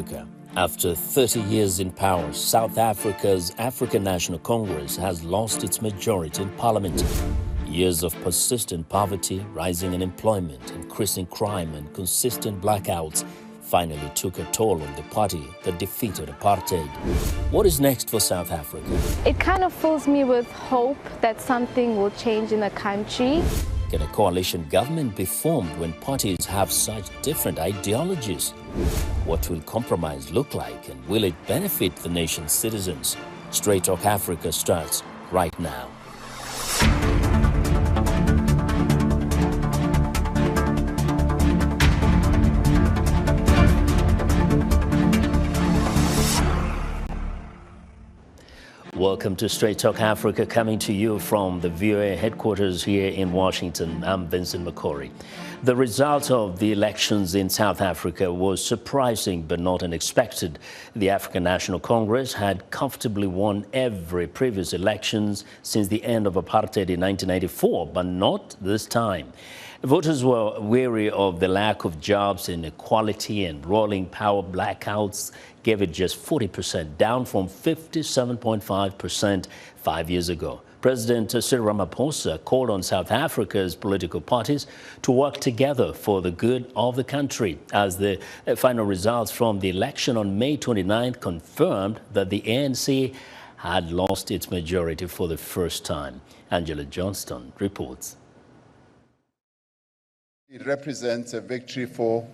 Africa. After 30 years in power, South Africa's African National Congress has lost its majority in parliament. Years of persistent poverty, rising unemployment, increasing crime, and consistent blackouts finally took a toll on the party that defeated apartheid. What is next for South Africa? It kind of fills me with hope that something will change in the country. Can a coalition government be formed when parties have such different ideologies? What will compromise look like, and will it benefit the nation's citizens? Straight Talk Africa starts right now. Welcome to Straight Talk Africa, coming to you from the VOA headquarters here in Washington. I'm Vincent Makori. The result of the elections in South Africa was surprising but not unexpected. The African National Congress had comfortably won every previous elections since the end of apartheid in 1994, but not this time. Voters were weary of the lack of jobs, inequality, and rolling power blackouts gave it just 40%, down from 57.5% 5 years ago. President Cyril Ramaphosa called on South Africa's political parties to work together for the good of the country, as the final results from the election on May 29th confirmed that the ANC had lost its majority for the first time. Angela Johnston reports. It represents a victory for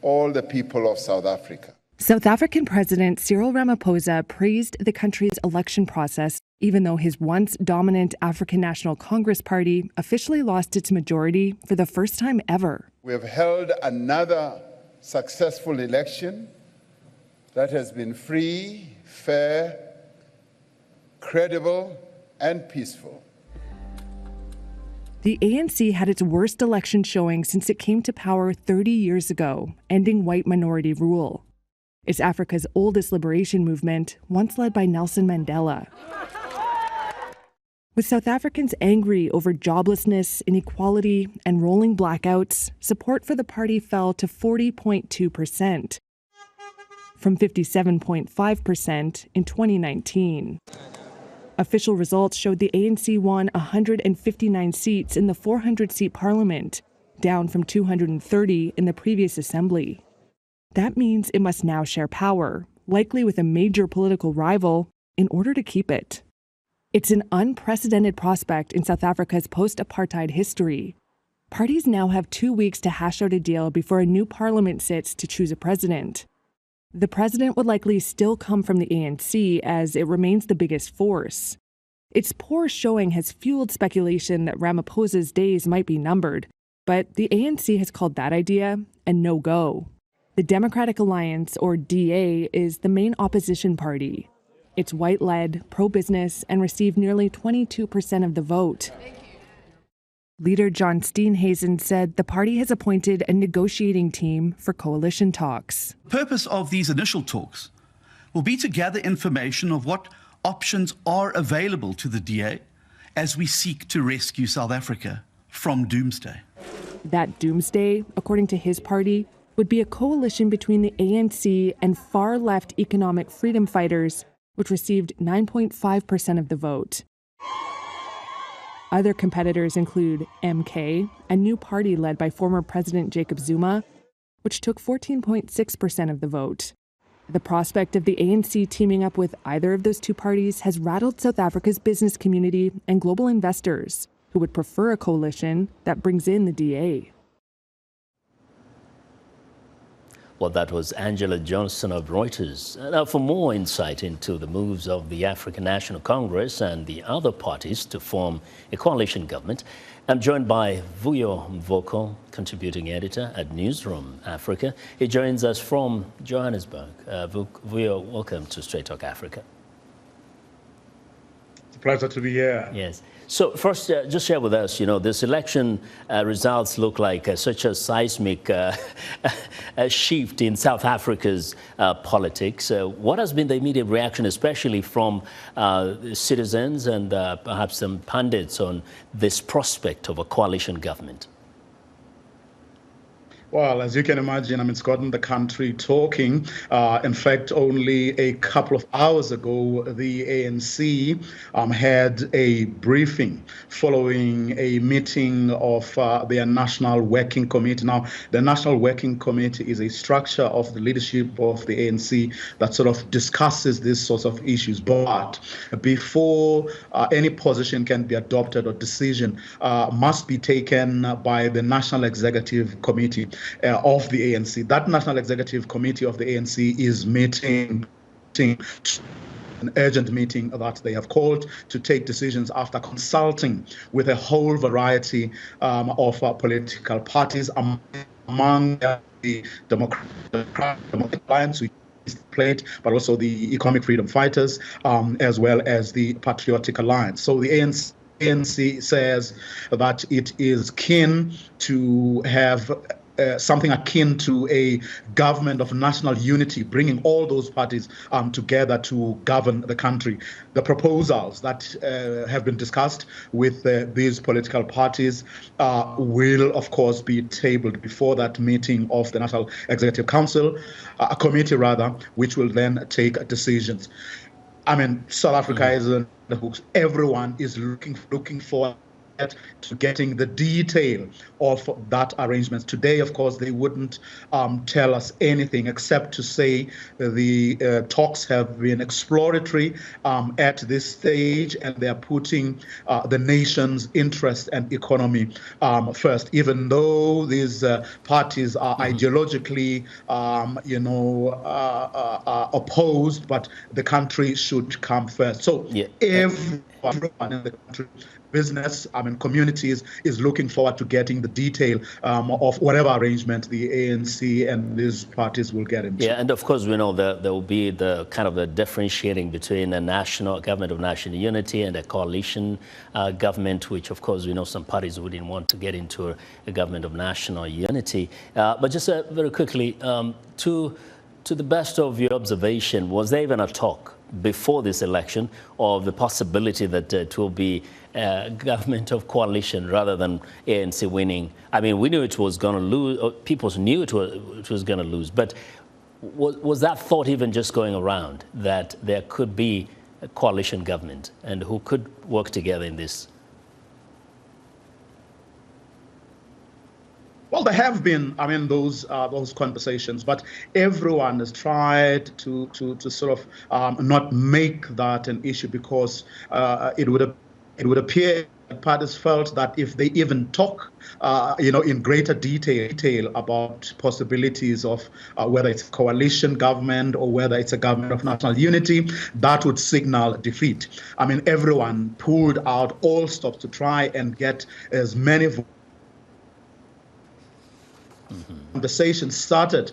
all the people of South Africa. South African President Cyril Ramaphosa praised the country's election process, even though his once dominant African National Congress party officially lost its majority for the first time ever. We have held another successful election that has been free, fair, credible, and peaceful. The ANC had its worst election showing since it came to power 30 years ago, ending white minority rule. It's Africa's oldest liberation movement, once led by Nelson Mandela. With South Africans angry over joblessness, inequality, and rolling blackouts, support for the party fell to 40.2%, from 57.5% in 2019. Official results showed the ANC won 159 seats in the 400-seat parliament, down from 230 in the previous assembly. That means it must now share power, likely with a major political rival, in order to keep it. It's an unprecedented prospect in South Africa's post-apartheid history. Parties now have 2 weeks to hash out a deal before a new parliament sits to choose a president. The president would likely still come from the ANC, as it remains the biggest force. Its poor showing has fueled speculation that Ramaphosa's days might be numbered, but the ANC has called that idea a no-go. The Democratic Alliance, or DA, is the main opposition party. It's white-led, pro-business, and received nearly 22% of the vote. Leader John Steenhuisen said the party has appointed a negotiating team for coalition talks. The purpose of these initial talks will be to gather information of what options are available to the DA as we seek to rescue South Africa from doomsday. That doomsday, according to his party, would be a coalition between the ANC and far-left economic freedom fighters, which received 9.5% of the vote. Other competitors include MK, a new party led by former President Jacob Zuma, which took 14.6% of the vote. The prospect of the ANC teaming up with either of those two parties has rattled South Africa's business community and global investors, who would prefer a coalition that brings in the DA. Well, that was Angela Johnston of Reuters. Now, for more insight into the moves of the African National Congress and the other parties to form a coalition government, I'm joined by Vuyo Mvoko, contributing editor at Newzroom Afrika. He joins us from Johannesburg. Vuyo, welcome to Straight Talk Africa. It's a pleasure to be here. Yes. So first, just share with us, this election results look like such a seismic shift in South Africa's politics. What has been the immediate reaction, especially from citizens and perhaps some pundits, on this prospect of a coalition government? Well, as you can imagine, it's gotten the country talking. In fact, only a couple of hours ago, the ANC had a briefing following a meeting of their National Working Committee. Now, the National Working Committee is a structure of the leadership of the ANC that sort of discusses these sorts of issues. But before any position can be adopted or decision must be taken by the National Executive Committee of the ANC. That National Executive Committee of the ANC is meeting an urgent meeting that they have called to take decisions after consulting with a whole variety of political parties, among the Democratic Alliance, which is played, but also the Economic Freedom Fighters, as well as the Patriotic Alliance. So the ANC says that it is keen to have something akin to a government of national unity, bringing all those parties together to govern the country. The proposals that have been discussed with these political parties will, of course, be tabled before that meeting of the National Executive Council, a committee rather, which will then take decisions. South Africa is on the hooks. Everyone is looking forward to getting the detail of that arrangement. Today, of course, they wouldn't tell us anything except to say the talks have been exploratory at this stage, and they're putting the nation's interest and economy first, even though these parties are ideologically, opposed, but the country should come first. So everyone in the country, business, communities, is looking forward to getting the detail of whatever arrangement the ANC and these parties will get into. Yeah, and of course we know that there will be the kind of a differentiating between a national government of national unity and a coalition government, which of course we know some parties wouldn't want to get into a government of national unity. But just very quickly, to the best of your observation, was there even a talk before this election of the possibility that it will be a government of coalition rather than ANC winning? We knew it was going to lose, or people knew it was going to lose, but was that thought even just going around that there could be a coalition government and who could work together in this? Well, there have been, those conversations, but everyone has tried to sort of not make that an issue, because it would appear that parties felt that if they even talk, in greater detail about possibilities of whether it's a coalition government or whether it's a government of national unity, that would signal defeat. Everyone pulled out all stops to try and get as many votes. Conversation started,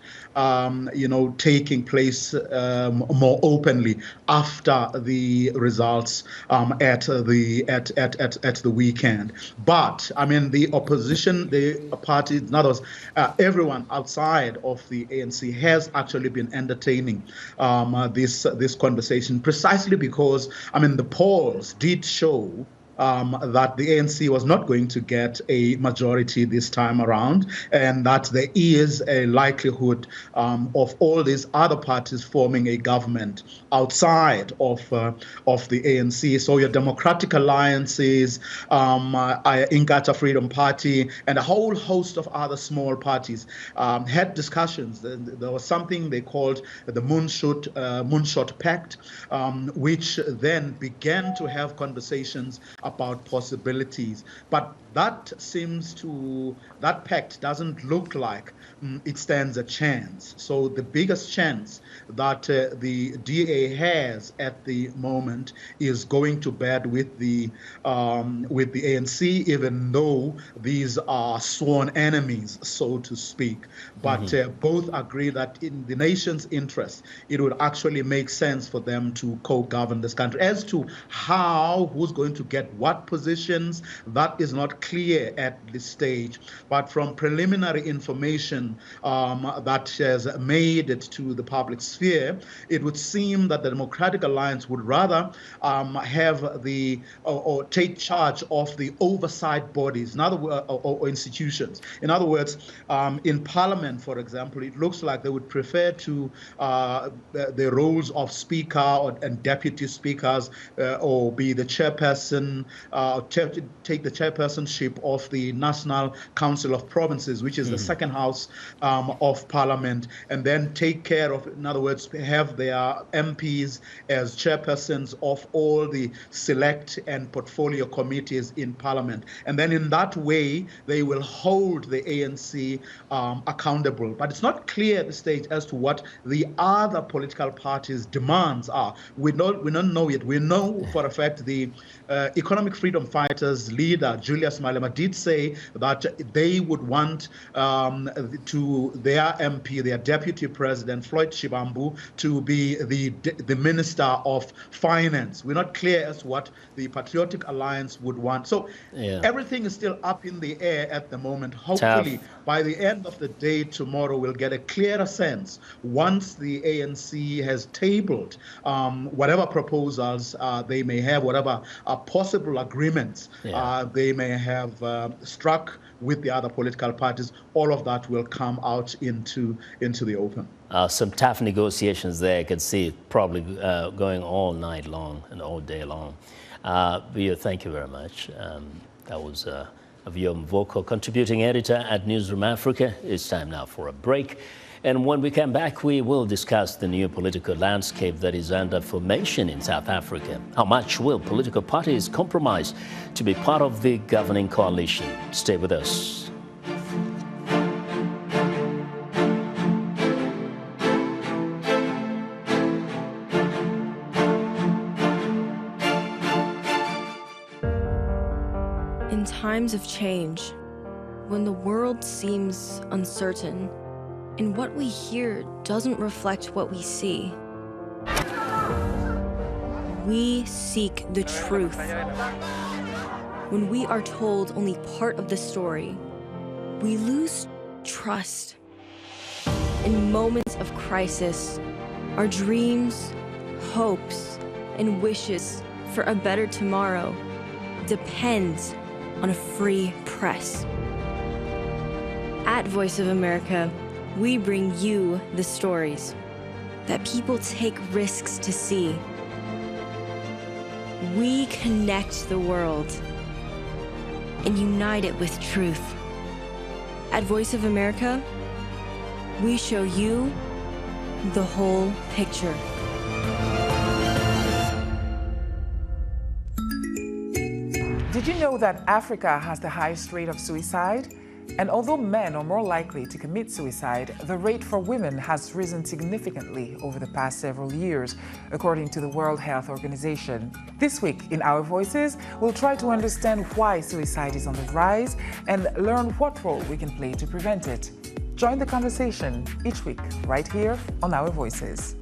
taking place more openly after the results at the weekend. But the opposition, the parties, in other words, everyone outside of the ANC has actually been entertaining this conversation, precisely because the polls did show that the ANC was not going to get a majority this time around, and that there is a likelihood of all these other parties forming a government outside of the ANC. So your democratic alliances, Inkatha Freedom Party, and a whole host of other small parties had discussions. There was something they called the Moonshot Pact, which then began to have conversations about possibilities. But that pact doesn't look like it stands a chance. So the biggest chance that the DA has at the moment is going to bed with the ANC, even though these are sworn enemies, so to speak. But both agree that in the nation's interest, it would actually make sense for them to co-govern this country. As to who's going to get what positions, that is not clear at this stage. But from preliminary information that has made it to the public sphere, it would seem that the Democratic Alliance would rather have the or take charge of the oversight bodies, in other words, or institutions. In other words, in Parliament, for example, it looks like they would prefer to the roles of Speaker and Deputy Speakers, or be the chairperson, take the chairpersonship of the National Council of Provinces, which is the second house of Parliament, and then take care of, in other words, have their MPs as chairpersons of all the select and portfolio committees in Parliament. And then in that way, they will hold the ANC accountable. But it's not clear at this stage as to what the other political parties' demands are. We don't know yet. We know for a fact the Economic Freedom Fighters leader, Julius Malema, did say that they would want to their MP, their deputy president, Floyd Shivambu, to be the Minister of Finance. We're not clear as to what the Patriotic Alliance would want. So everything is still up in the air at the moment. Hopefully, by the end of the day tomorrow, we'll get a clearer sense once the ANC has tabled whatever proposals they may have, whatever possible agreements they may have struck with the other political parties. All of that will come out into the open. Some tough negotiations there. I can see it probably going all night long and all day long. Vuyo, thank you very much. That was Vuyo Mvoko, contributing editor at Newzroom Afrika. It's time now for a break. And when we come back, we will discuss the new political landscape that is under formation in South Africa. How much will political parties compromise to be part of the governing coalition? Stay with us. In times of change, when the world seems uncertain, and what we hear doesn't reflect what we see, we seek the truth. When we are told only part of the story, we lose trust. In moments of crisis, our dreams, hopes, and wishes for a better tomorrow depends on a free press. At Voice of America, we bring you the stories that people take risks to see. We connect the world and unite it with truth. At Voice of America, we show you the whole picture. Did you know that Africa has the highest rate of suicide? And although men are more likely to commit suicide, the rate for women has risen significantly over the past several years, according to the World Health Organization. This week in Our Voices, we'll try to understand why suicide is on the rise and learn what role we can play to prevent it. Join the conversation each week right here on Our Voices.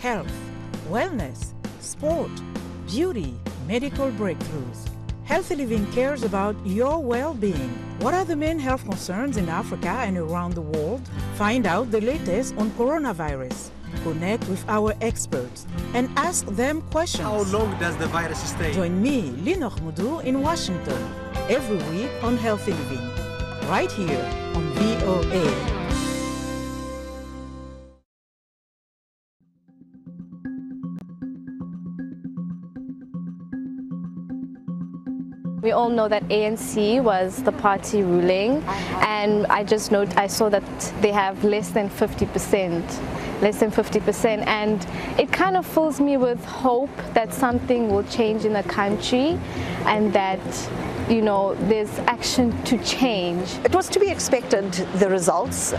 Health, wellness, sport, beauty, medical breakthroughs. Healthy Living cares about your well-being. What are the main health concerns in Africa and around the world? Find out the latest on coronavirus. Connect with our experts and ask them questions. How long does the virus stay? Join me, Linor Mudu, in Washington, every week on Healthy Living, right here on VOA. We all know that ANC was the party ruling, and I saw that they have less than 50%, and it kind of fills me with hope that something will change in the country and that, you know, there's action to change. It was to be expected, the results.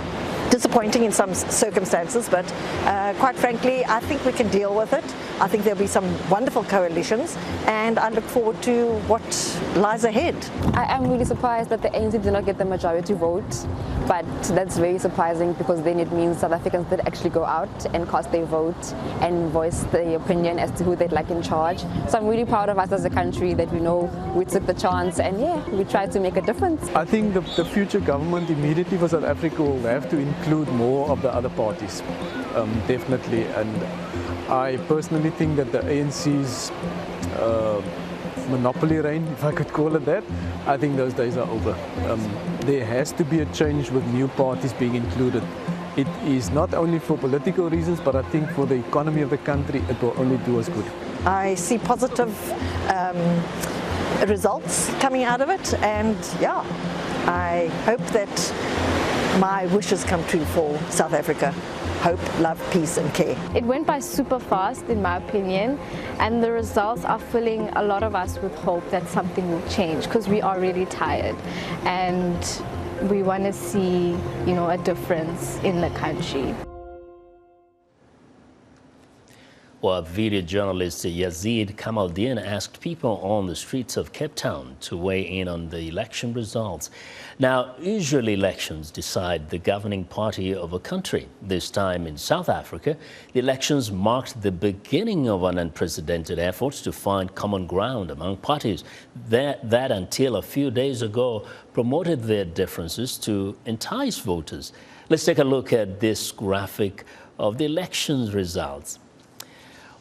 disappointing in some circumstances, but quite frankly, I think we can deal with it. I think there'll be some wonderful coalitions, and I look forward to what lies ahead. I am really surprised that the ANC did not get the majority vote, but that's very surprising because then it means South Africans did actually go out and cast their vote and voice their opinion as to who they'd like in charge. So I'm really proud of us as a country that we know we took the chance and we tried to make a difference. I think the future government immediately for South Africa will have to include more of the other parties, definitely. And I personally think that the ANC's monopoly reign, if I could call it that, I think those days are over. There has to be a change with new parties being included. It is not only for political reasons, but I think for the economy of the country, it will only do us good. I see positive results coming out of it, and I hope that my wishes come true for South Africa. Hope, love, peace and care. It went by super fast in my opinion, and the results are filling a lot of us with hope that something will change, because we are really tired and we want to see, a difference in the country. Well, video journalist Yazid Kamaldeen asked people on the streets of Cape Town to weigh in on the election results. Now, usually elections decide the governing party of a country. This time in South Africa, the elections marked the beginning of an unprecedented effort to find common ground among parties that until a few days ago promoted their differences to entice voters. Let's take a look at this graphic of the elections results.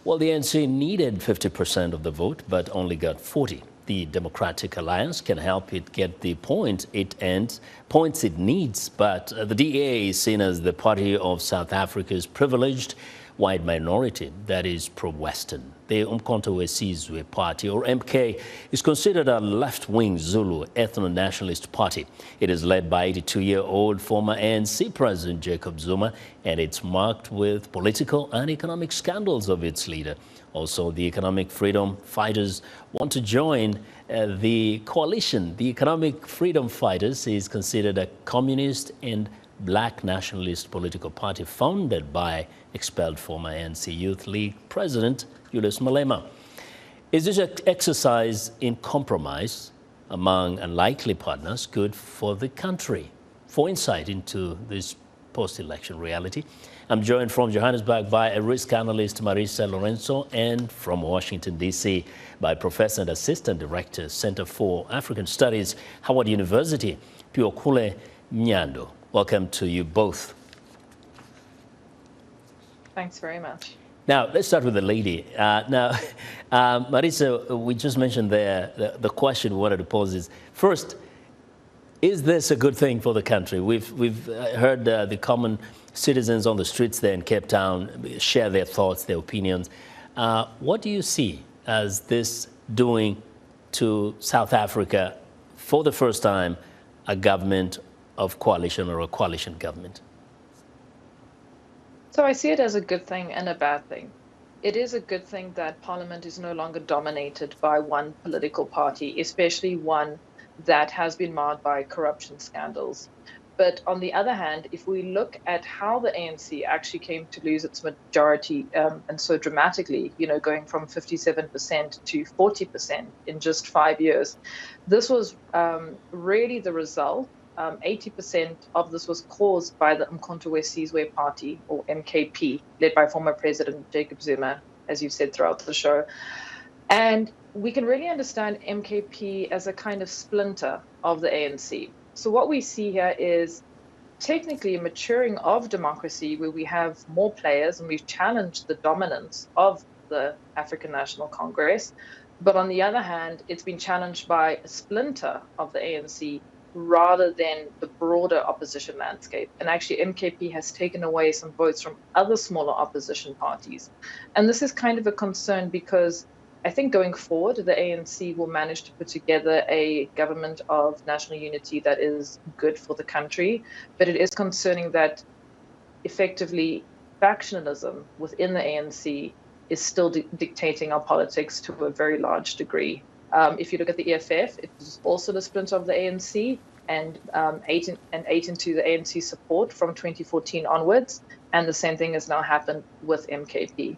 Well, the ANC needed 50% of the vote, but only got 40%. The Democratic Alliance can help it get the points it needs, but the DA is seen as the party of South Africa's privileged white minority that is pro-Western. The Umkhonto we Sizwe Party, or MK, is considered a left-wing Zulu ethno-nationalist party. It is led by 82-year-old former ANC President Jacob Zuma, and it's marked with political and economic scandals of its leader. Also, the economic freedom fighters want to join the coalition. The economic freedom fighters is considered a communist and black nationalist political party founded by expelled former ANC Youth League President Julius Malema. Is this exercise in compromise among unlikely partners good for the country? For insight into this post-election reality, I'm joined from Johannesburg by a risk analyst, Marisa Lourenço, and from Washington, D.C. by Professor and Assistant Director, Center for African Studies, Howard University Phiwokuhle Mnyandu. Welcome to you both. Thanks very much. Now, let's start with the lady. Marisa, we just mentioned there, the question we wanted to pose is, first, is this a good thing for the country? We've heard the common citizens on the streets there in Cape Town share their thoughts, their opinions. What do you see as this doing to South Africa for the first time, a government of coalition or a coalition government? So I see it as a good thing and a bad thing. It is a good thing that Parliament is no longer dominated by one political party, especially one that has been marred by corruption scandals. But on the other hand, if we look at how the ANC actually came to lose its majority and so dramatically, going from 57% to 40% in just 5 years, this was really the result. 80% of this was caused by the Umkhonto we Sizwe Party, or MKP, led by former President Jacob Zuma, as you've said throughout the show. And we can really understand MKP as a kind of splinter of the ANC. So what we see here is technically a maturing of democracy where we have more players and we've challenged the dominance of the African National Congress. But on the other hand, it's been challenged by a splinter of the ANC rather than the broader opposition landscape. And actually, MKP has taken away some votes from other smaller opposition parties. And this is kind of a concern because I think going forward, the ANC will manage to put together a government of national unity that is good for the country. But it is concerning that effectively factionalism within the ANC is still dictating our politics to a very large degree. If you look at the EFF, it is also the splinter of the ANC. and ate into the ANC support from 2014 onwards. And the same thing has now happened with MKP.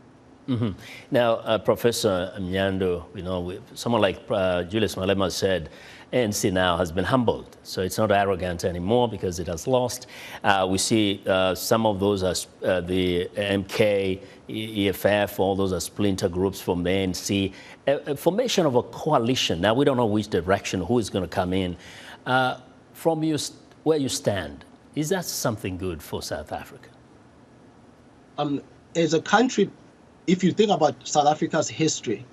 Mm-hmm. Now, Professor Mnyandu, someone like Julius Malema said, ANC now has been humbled, so it's not arrogant anymore because it has lost. We see some of those are the MK, EFF, all those are splinter groups from the ANC. A formation of a coalition. Now, we don't know which direction, who is going to come in. From where you stand, is that something good for South Africa? As a country, if you think about South Africa's history,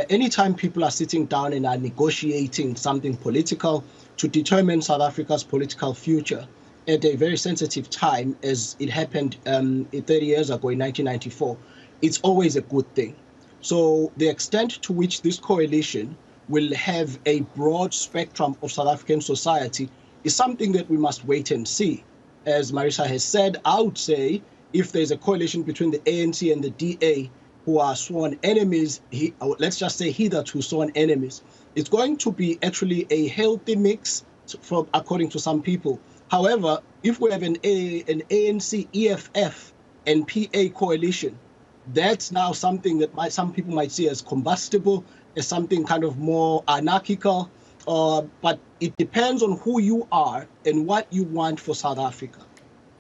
anytime people are sitting down and are negotiating something political to determine South Africa's political future at a very sensitive time, as it happened 30 years ago in 1994, it's always a good thing. So the extent to which this coalition will have a broad spectrum of South African society is something that we must wait and see. As Marisa has said, I would say if there's a coalition between the ANC and the DA, who are sworn enemies, let's just say hitherto sworn enemies, it's going to be actually a healthy mix, according to some people. However, if we have an ANC, EFF, and PA coalition, that's now something that some people might see as combustible, as something kind of more anarchical, but it depends on who you are and what you want for South Africa.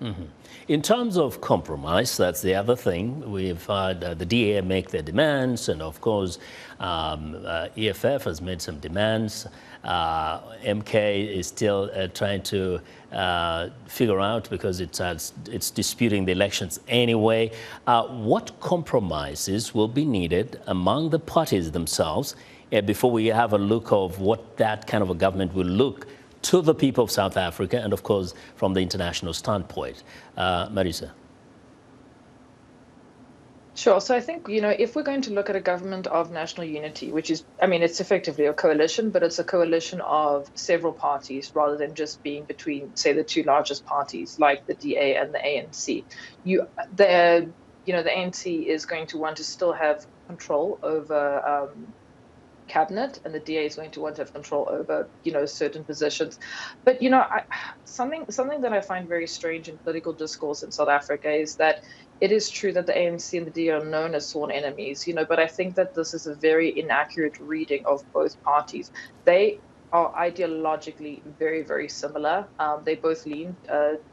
Mm-hmm. In terms of compromise, that's the other thing. We've had the DA make their demands, and of course, EFF has made some demands. MK is still trying to figure out, because it's disputing the elections anyway. What compromises will be needed among the parties themselves before we have a look of what that kind of a government will look to the people of South Africa, and of course from the international standpoint? Marisa. Sure. So I think, if we're going to look at a government of national unity, which is, it's effectively a coalition, but it's a coalition of several parties rather than just being between, say, the two largest parties like the DA and the ANC. The ANC is going to want to still have control over cabinet, and the DA is going to want to have control over, certain positions. But, something that I find very strange in political discourse in South Africa is that it is true that the ANC and the DA are known as sworn enemies, but I think that this is a very inaccurate reading of both parties. They are ideologically very, very similar. They both lean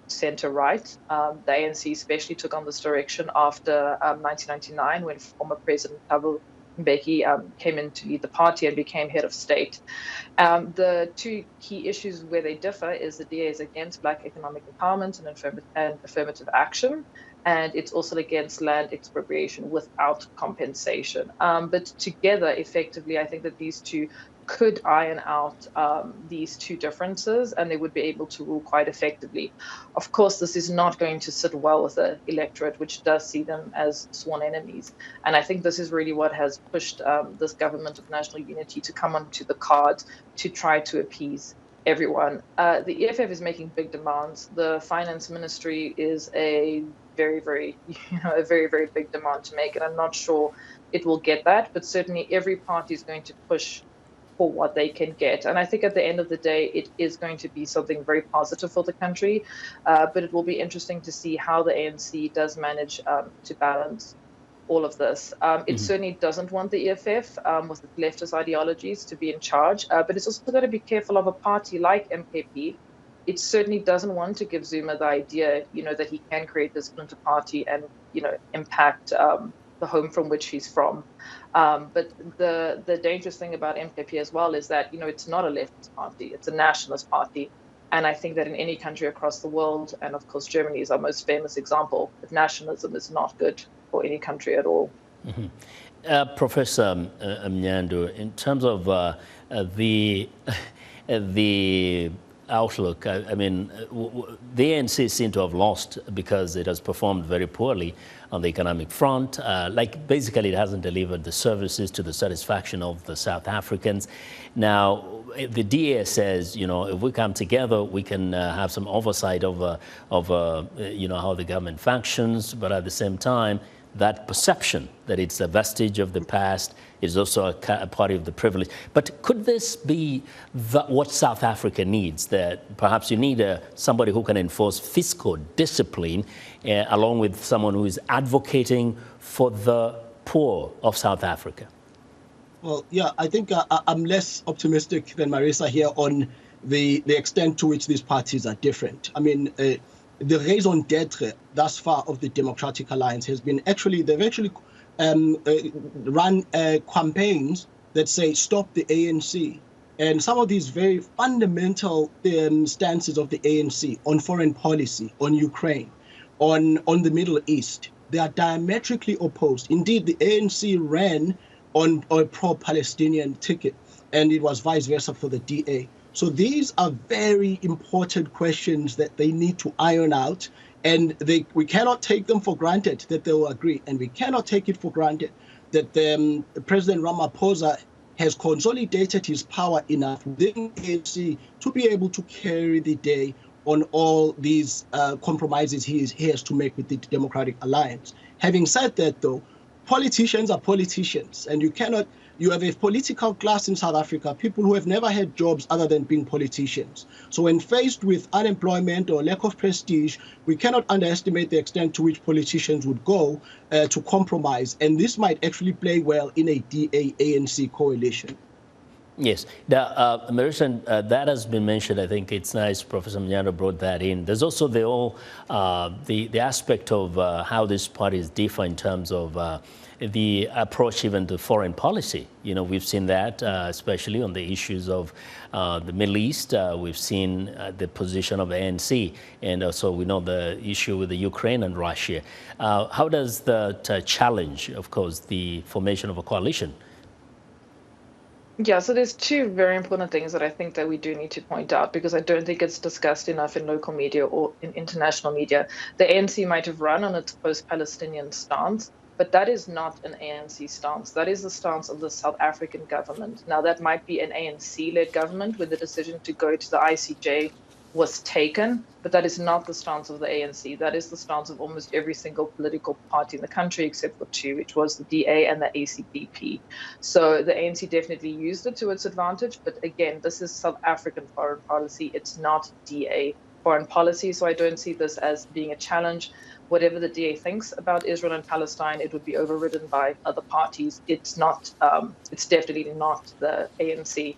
center-right. The ANC especially took on this direction after 1999, when former President Thabo Mbeki came in to lead the party and became head of state. The two key issues where they differ is the DA is against black economic empowerment and affirmative action, and it's also against land expropriation without compensation. But together, effectively, I think that these two could iron out these two differences, and they would be able to rule quite effectively. Of course, this is not going to sit well with the electorate, which does see them as sworn enemies. And I think this is really what has pushed this government of national unity to come onto the cards to try to appease everyone. The EFF is making big demands. The finance ministry is a very, very, very, very big demand to make, and I'm not sure it will get that, but certainly every party is going to push for what they can get. And I think at the end of the day, it is going to be something very positive for the country, but it will be interesting to see how the ANC does manage to balance all of this. It certainly doesn't want the EFF with its leftist ideologies to be in charge, but it's also got to be careful of a party like MKP. It certainly doesn't want to give Zuma the idea, that he can create this splinter party and, impact the home from which he's from. But the dangerous thing about MKP as well is that, it's not a leftist party, it's a nationalist party. And I think that in any country across the world, and of course Germany is our most famous example, that nationalism is not good for any country at all. Professor Mnyandu, in terms of the outlook, the ANC seem to have lost because it has performed very poorly on the economic front. Basically, it hasn't delivered the services to the satisfaction of the South Africans. Now, the DA says, if we come together, we can have some oversight of how the government functions. But at the same time, that perception that it's a vestige of the past, it's also a party of the privilege. But could this be what South Africa needs, that perhaps you need somebody who can enforce fiscal discipline along with someone who is advocating for the poor of South Africa? Well, yeah, I think I'm less optimistic than Marisa here on the extent to which these parties are different. I mean, the raison d'etre thus far of the Democratic Alliance has been they've actually run campaigns that say stop the ANC. And some of these very fundamental stances of the ANC on foreign policy, on Ukraine, on the Middle East, they are diametrically opposed. Indeed, the ANC ran on a pro-Palestinian ticket, and it was vice versa for the DA. So these are very important questions that they need to iron out, and we cannot take them for granted that they will agree, and we cannot take it for granted that President Ramaphosa has consolidated his power enough within the ANC to be able to carry the day on all these compromises he has to make with the Democratic Alliance. Having said that, though, politicians are politicians, and you have a political class in South Africa, people who have never had jobs other than being politicians. So when faced with unemployment or lack of prestige, we cannot underestimate the extent to which politicians would go to compromise. And this might actually play well in a DA-ANC coalition. Yes, Marisa, that has been mentioned. I think it's nice Professor Mnyandu brought that in. There's also the aspect of how these parties differ in terms of the approach even to foreign policy. You know, we've seen that, especially on the issues of the Middle East. We've seen the position of the ANC, and also we know the issue with the Ukraine and Russia. How does that challenge, of course, the formation of a coalition? Yeah, so there's two very important things that I think that we do need to point out, because I don't think it's discussed enough in local media or in international media. The ANC might have run on its post-Palestinian stance, but that is not an ANC stance. That is the stance of the South African government. Now, that might be an ANC-led government where the decision to go to the ICJ was taken, but that is not the stance of the ANC. That is the stance of almost every single political party in the country except for two, which was the DA and the ACDP. So the ANC definitely used it to its advantage, but again, this is South African foreign policy. It's not DA foreign policy, so I don't see this as being a challenge. Whatever the DA thinks about Israel and Palestine, it would be overridden by other parties. It's not. It's definitely not the ANC.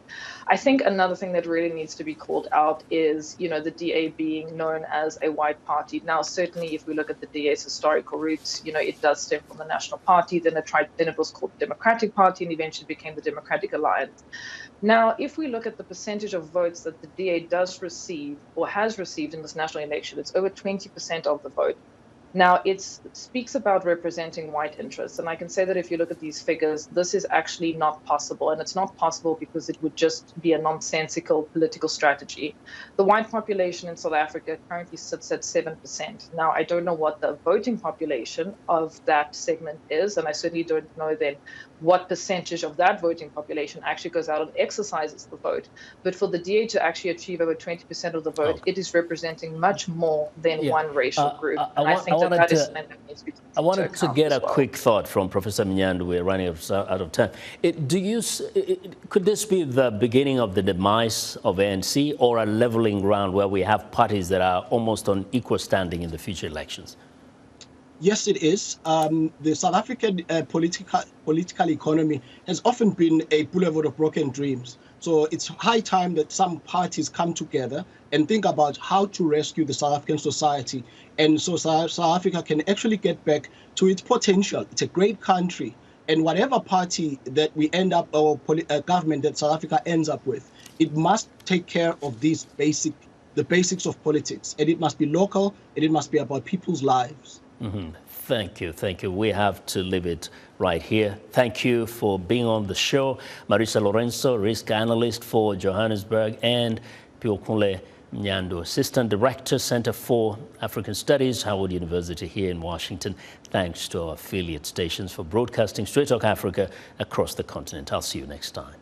I think another thing that really needs to be called out is, you know, the DA being known as a white party. Now, certainly, if we look at the DA's historical roots, you know, it does stem from the National Party. Then it was called the Democratic Party, and eventually became the Democratic Alliance. Now, if we look at the percentage of votes that the DA does receive or has received in this national election, it's over 20% of the vote. Now, it speaks about representing white interests. And I can say that if you look at these figures, this is actually not possible. And it's not possible because it would just be a nonsensical political strategy. The white population in South Africa currently sits at 7%. Now, I don't know what the voting population of that segment is. And I certainly don't know then what percentage of that voting population actually goes out and exercises the vote. But for the DA to actually achieve over 20% of the vote, it is representing much more than one racial group. And I think that is something that needs to be taken into account. I wanted to get a quick thought from Professor Mnyandu. We're running out of time. Could this be the beginning of the demise of ANC, or a leveling ground where we have parties that are almost on equal standing in the future elections? Yes, it is. The South African political economy has often been a boulevard of broken dreams. So it's high time that some parties come together and think about how to rescue the South African society. And so South Africa can actually get back to its potential. It's a great country. And whatever party that we end up, or government that South Africa ends up with, it must take care of the basics of politics. And it must be local, and it must be about people's lives. Mm-hmm. Thank you. Thank you. We have to leave it right here. Thank you for being on the show. Marisa Lourenço, risk analyst for Johannesburg, and Phiwokuhle Mnyandu, Assistant Director, Center for African Studies, Howard University here in Washington. Thanks to our affiliate stations for broadcasting Straight Talk Africa across the continent. I'll see you next time.